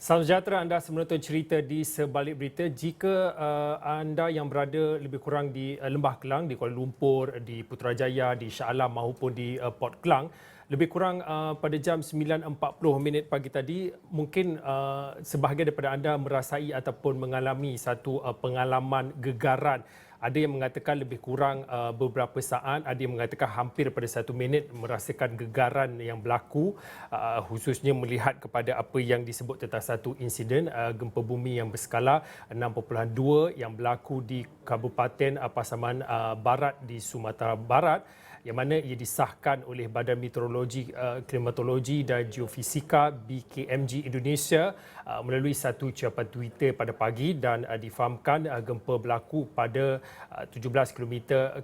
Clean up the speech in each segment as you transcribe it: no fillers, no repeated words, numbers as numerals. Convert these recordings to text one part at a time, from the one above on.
Salam sejahtera, anda menonton cerita di sebalik berita. Jika anda yang berada lebih kurang di Lembah Kelang, di Kuala Lumpur, di Putrajaya, di Shah Alam maupun di Port Klang, lebih kurang pada jam 9.40 pagi tadi, mungkin sebahagian daripada anda merasai ataupun mengalami satu pengalaman gegaran. Ada yang mengatakan lebih kurang beberapa saat, ada yang mengatakan hampir pada 1 minit merasakan gegaran yang berlaku, khususnya melihat kepada apa yang disebut tentang satu insiden gempa bumi yang berskala 6.2 yang berlaku di Kabupaten Pasaman Barat di Sumatera Barat, yang mana ia disahkan oleh Badan Meteorologi, Klimatologi dan Geofisika BKMG Indonesia melalui satu ucapan Twitter pada pagi, dan difahamkan gempa berlaku pada 17 km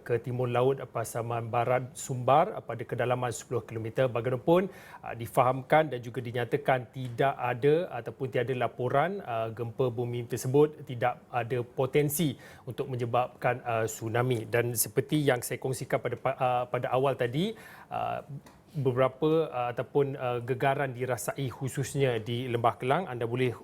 ke timur laut Pasaman Barat Sumbar pada kedalaman 10 km. Bagaimanapun difahamkan dan juga dinyatakan tidak ada ataupun tiada laporan gempa bumi tersebut tidak ada potensi untuk menyebabkan tsunami. Dan seperti yang saya kongsikan pada awal tadi, beberapa ataupun gegaran dirasai khususnya di Lembah Kelang. Anda boleh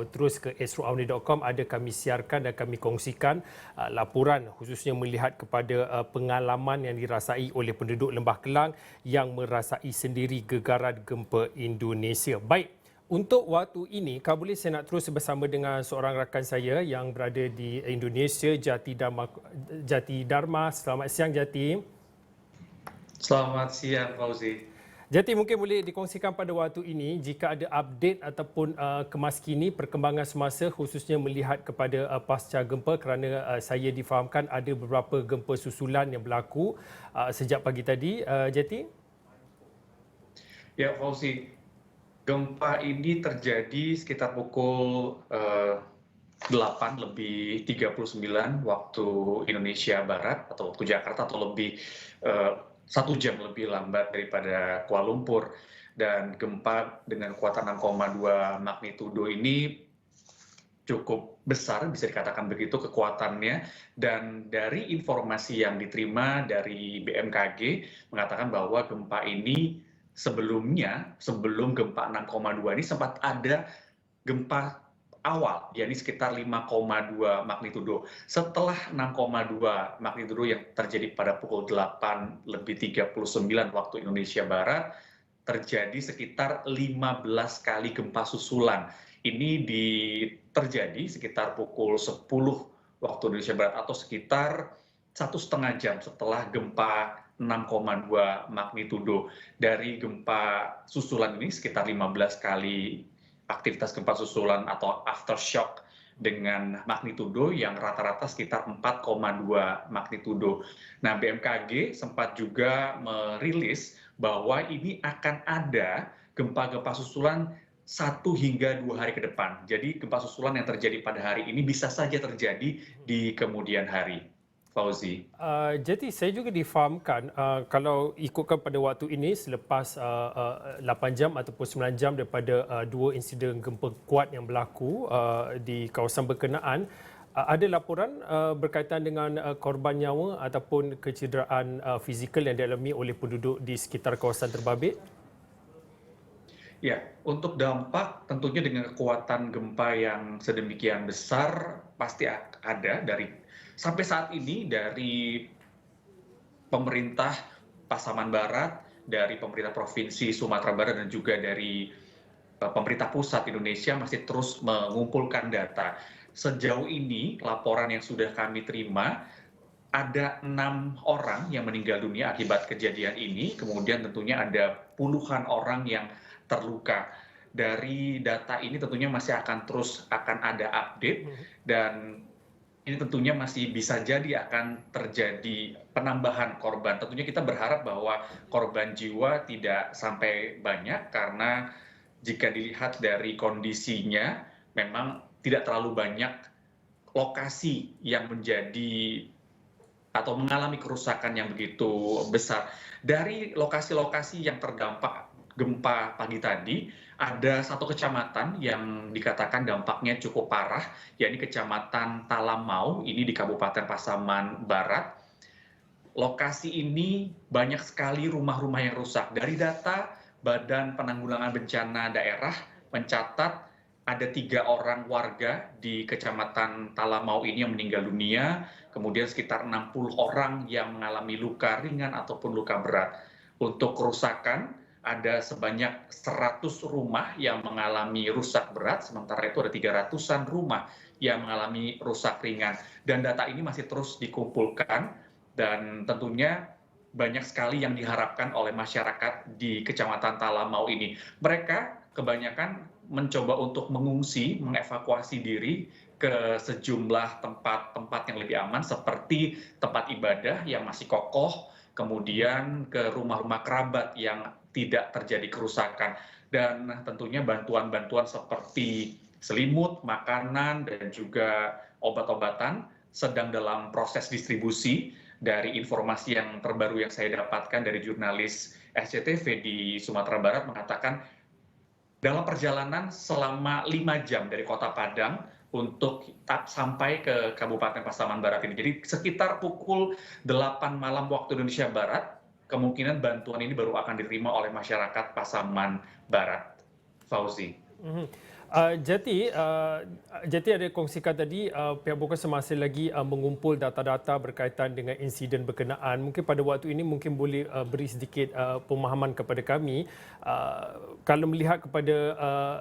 terus ke astroawni.com, ada kami siarkan dan kami kongsikan laporan khususnya melihat kepada pengalaman yang dirasai oleh penduduk Lembah Kelang yang merasai sendiri gegaran gempa Indonesia. Baik, untuk waktu ini, kalau boleh saya nak terus bersama dengan seorang rakan saya yang berada di Indonesia, Jati Dharma. Selamat siang, Jati. Selamat siang, Fauzi. Jati, mungkin boleh dikongsikan pada waktu ini jika ada update ataupun kemaskini perkembangan semasa khususnya melihat kepada pasca gempa, kerana saya difahamkan ada beberapa gempa susulan yang berlaku sejak pagi tadi, Jati? Ya, Fauzi, gempa ini terjadi sekitar pukul 8:39 waktu Indonesia Barat atau waktu Jakarta, atau lebih 1 jam lebih lambat daripada Kuala Lumpur. Dan gempa dengan kekuatan 6,2 magnitudo ini cukup besar, bisa dikatakan begitu kekuatannya. Dan dari informasi yang diterima dari BMKG mengatakan bahwa gempa ini sebelumnya, sebelum gempa 6,2 ini sempat ada gempa awal, yakni sekitar 5,2 magnitudo. Setelah 6,2 magnitudo yang terjadi pada pukul 8:39 waktu Indonesia Barat, terjadi sekitar 15 kali gempa susulan. Ini terjadi sekitar pukul 10 waktu Indonesia Barat, atau sekitar 1,5 jam setelah gempa 6,2 magnitudo. Dari gempa susulan ini sekitar 15 kali aktivitas gempa susulan atau aftershock dengan magnitudo yang rata-rata sekitar 4,2 magnitudo. Nah, BMKG sempat juga merilis bahwa ini akan ada gempa-gempa susulan 1 hingga 2 hari ke depan. Jadi gempa susulan yang terjadi pada hari ini bisa saja terjadi di kemudian hari. Fauzi. Jadi saya juga difahamkan kalau ikutkan pada waktu ini selepas 8 jam ataupun 9 jam daripada 2 insiden gempa kuat yang berlaku di kawasan berkenaan, ada laporan berkaitan dengan korban nyawa ataupun kecederaan fizikal yang dialami oleh penduduk di sekitar kawasan terbabit? Ya, untuk dampak tentunya dengan kekuatan gempa yang sedemikian besar pasti ada. Sampai saat ini dari pemerintah Pasaman Barat, dari pemerintah Provinsi Sumatera Barat, dan juga dari pemerintah pusat Indonesia masih terus mengumpulkan data. Sejauh ini laporan yang sudah kami terima, ada 6 orang yang meninggal dunia akibat kejadian ini, kemudian tentunya ada puluhan orang yang terluka. Dari data ini tentunya masih akan ada update, dan ini tentunya masih bisa jadi akan terjadi penambahan korban. Tentunya kita berharap bahwa korban jiwa tidak sampai banyak, karena jika dilihat dari kondisinya memang tidak terlalu banyak lokasi yang menjadi atau mengalami kerusakan yang begitu besar. Dari lokasi-lokasi yang terdampak gempa pagi tadi, ada satu kecamatan yang dikatakan dampaknya cukup parah, yakni Kecamatan Talamau, ini di Kabupaten Pasaman Barat. Lokasi ini banyak sekali rumah-rumah yang rusak. Dari data Badan Penanggulangan Bencana Daerah mencatat ada 3 orang warga di Kecamatan Talamau ini yang meninggal dunia, kemudian sekitar 60 orang yang mengalami luka ringan ataupun luka berat. Untuk kerusakan, ada sebanyak 100 rumah yang mengalami rusak berat, sementara itu ada 300-an rumah yang mengalami rusak ringan. Dan data ini masih terus dikumpulkan, dan tentunya banyak sekali yang diharapkan oleh masyarakat di Kecamatan Talamau ini. Mereka kebanyakan mencoba untuk mengungsi, mengevakuasi diri ke sejumlah tempat-tempat yang lebih aman seperti tempat ibadah yang masih kokoh, kemudian ke rumah-rumah kerabat yang tidak terjadi kerusakan, dan tentunya bantuan-bantuan seperti selimut, makanan, dan juga obat-obatan sedang dalam proses distribusi. Dari informasi yang terbaru yang saya dapatkan dari jurnalis SCTV di Sumatera Barat mengatakan dalam perjalanan selama 5 jam dari Kota Padang untuk sampai ke Kabupaten Pasaman Barat ini. Jadi sekitar pukul 8 malam waktu Indonesia Barat, kemungkinan bantuan ini baru akan diterima oleh masyarakat Pasaman Barat. Fauzi. Jati ada kongsikan tadi pihak Bokar masih lagi mengumpul data-data berkaitan dengan insiden berkenaan. Mungkin pada waktu ini mungkin boleh beri sedikit pemahaman kepada kami. Kalau melihat kepada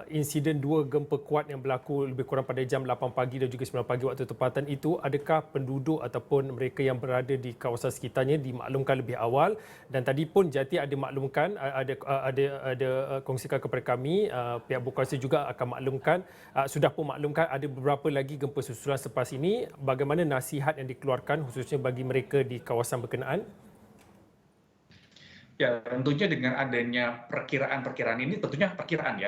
insiden 2 gempa kuat yang berlaku lebih kurang pada jam 8 pagi dan juga 9 pagi waktu tempatan itu, adakah penduduk ataupun mereka yang berada di kawasan sekitarnya dimaklumkan lebih awal? Dan tadi pun Jati ada maklumkan, ada kongsikan kepada kami, pihak Bokar juga akan sudah pun maklumkan ada beberapa lagi gempa susulan selepas ini. Bagaimana nasihat yang dikeluarkan khususnya bagi mereka di kawasan berkenaan? Ya, tentunya dengan adanya perkiraan ini tentunya perkiraan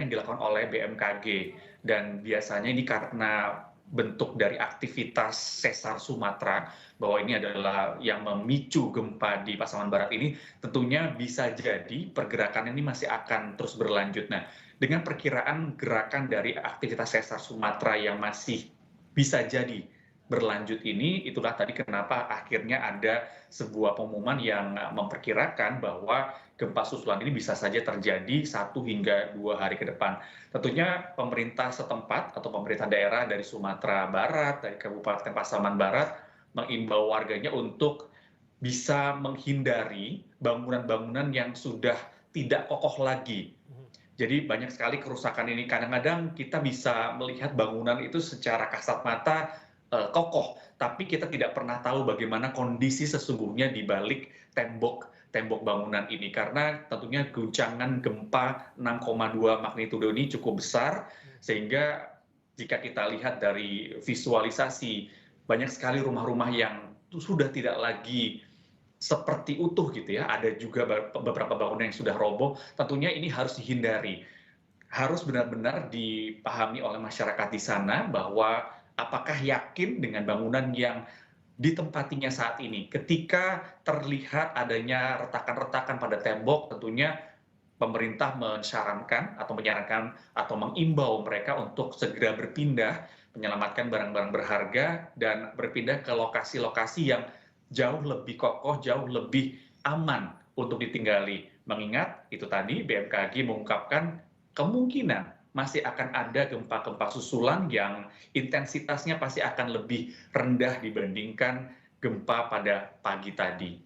yang dilakukan oleh BMKG, dan biasanya ini karena bentuk dari aktivitas sesar Sumatera, bahwa ini adalah yang memicu gempa di Pasaman Barat ini, tentunya bisa jadi pergerakan ini masih akan terus berlanjut. Nah, dengan perkiraan gerakan dari aktivitas sesar Sumatera yang masih bisa jadi berlanjut ini, itulah tadi kenapa akhirnya ada sebuah pengumuman yang memperkirakan bahwa gempa susulan ini bisa saja terjadi 1 hingga 2 hari ke depan. Tentunya pemerintah setempat atau pemerintah daerah dari Sumatera Barat, dari Kabupaten Pasaman Barat, mengimbau warganya untuk bisa menghindari bangunan-bangunan yang sudah tidak kokoh lagi. Jadi banyak sekali kerusakan ini. Kadang-kadang kita bisa melihat bangunan itu secara kasat mata kokoh, tapi kita tidak pernah tahu bagaimana kondisi sesungguhnya di balik tembok bangunan ini, karena tentunya guncangan gempa 6,2 magnitudo ini cukup besar, sehingga jika kita lihat dari visualisasi, banyak sekali rumah-rumah yang sudah tidak lagi seperti utuh gitu ya. Ada juga beberapa bangunan yang sudah roboh. Tentunya ini harus dihindari. Harus benar-benar dipahami oleh masyarakat di sana bahwa apakah yakin dengan bangunan yang ditempatinya saat ini. Ketika terlihat adanya retakan-retakan pada tembok, tentunya pemerintah menyarankan atau mengimbau mereka untuk segera berpindah, menyelamatkan barang-barang berharga, dan berpindah ke lokasi-lokasi yang jauh lebih kokoh, jauh lebih aman untuk ditinggali. Mengingat itu tadi BMKG mengungkapkan kemungkinan masih akan ada gempa-gempa susulan yang intensitasnya pasti akan lebih rendah dibandingkan gempa pada pagi tadi.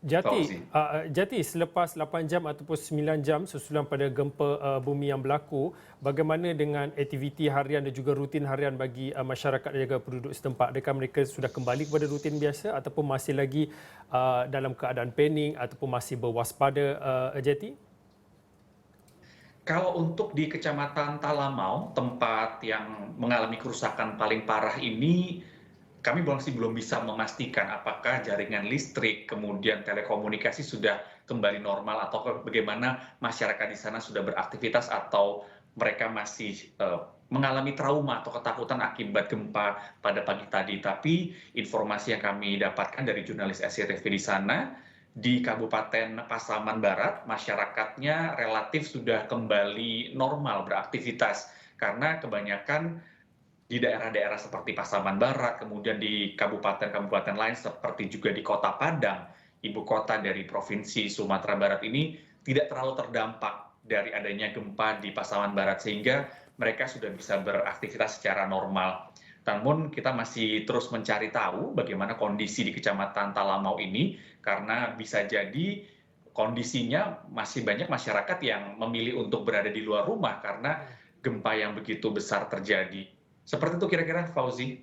Jati, selepas 8 jam ataupun 9 jam susulan pada gempa bumi yang berlaku, bagaimana dengan aktiviti harian dan juga rutin harian bagi masyarakat dan juga penduduk setempat? Adakah mereka sudah kembali kepada rutin biasa ataupun masih lagi dalam keadaan panik ataupun masih berwaspada, Jati? Kalau untuk di Kecamatan Talamau, tempat yang mengalami kerusakan paling parah ini, kami masih belum bisa memastikan apakah jaringan listrik, kemudian telekomunikasi sudah kembali normal, atau bagaimana masyarakat di sana sudah beraktivitas, atau mereka masih mengalami trauma atau ketakutan akibat gempa pada pagi tadi. Tapi informasi yang kami dapatkan dari jurnalis SCTV di sana, di Kabupaten Pasaman Barat, masyarakatnya relatif sudah kembali normal beraktivitas, karena kebanyakan di daerah-daerah seperti Pasaman Barat, kemudian di kabupaten-kabupaten lain seperti juga di Kota Padang, ibu kota dari Provinsi Sumatera Barat ini, tidak terlalu terdampak dari adanya gempa di Pasaman Barat, sehingga mereka sudah bisa beraktivitas secara normal. Namun kita masih terus mencari tahu bagaimana kondisi di Kecamatan Talamau ini, karena bisa jadi kondisinya masih banyak masyarakat yang memilih untuk berada di luar rumah karena gempa yang begitu besar terjadi. Seperti itu kira-kira, Fauzi.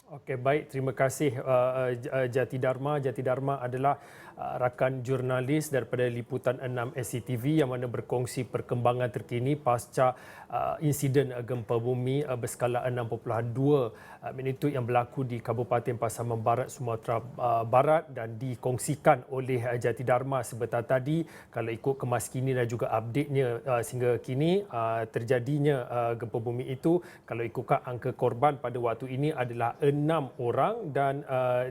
Okey, baik. Terima kasih Jati Dharma. Jati Dharma adalah rakan jurnalis daripada Liputan 6 SCTV yang mana berkongsi perkembangan terkini pasca insiden gempa bumi berskala 6.2 magnitudo yang berlaku di Kabupaten Pasaman Barat, Sumatera Barat, dan dikongsikan oleh Jati Dharma sebentar tadi. Kalau ikut kemas kini dan juga update-nya sehingga kini terjadinya gempa bumi itu, kalau ikutkan angka korban pada waktu ini adalah 6 orang dan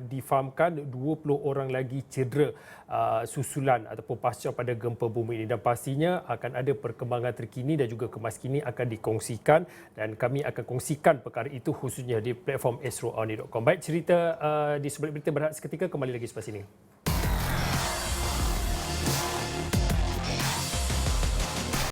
difahamkan 20 orang lagi cedera susulan ataupun pasca pada gempa bumi ini, dan pastinya akan ada perkembangan terkini dan juga kemas kini akan dikongsikan dan kami akan kongsikan perkara itu khususnya di platform astroani.com. Baik, cerita di sebalik berita berehat seketika kembali lagi selepas ini.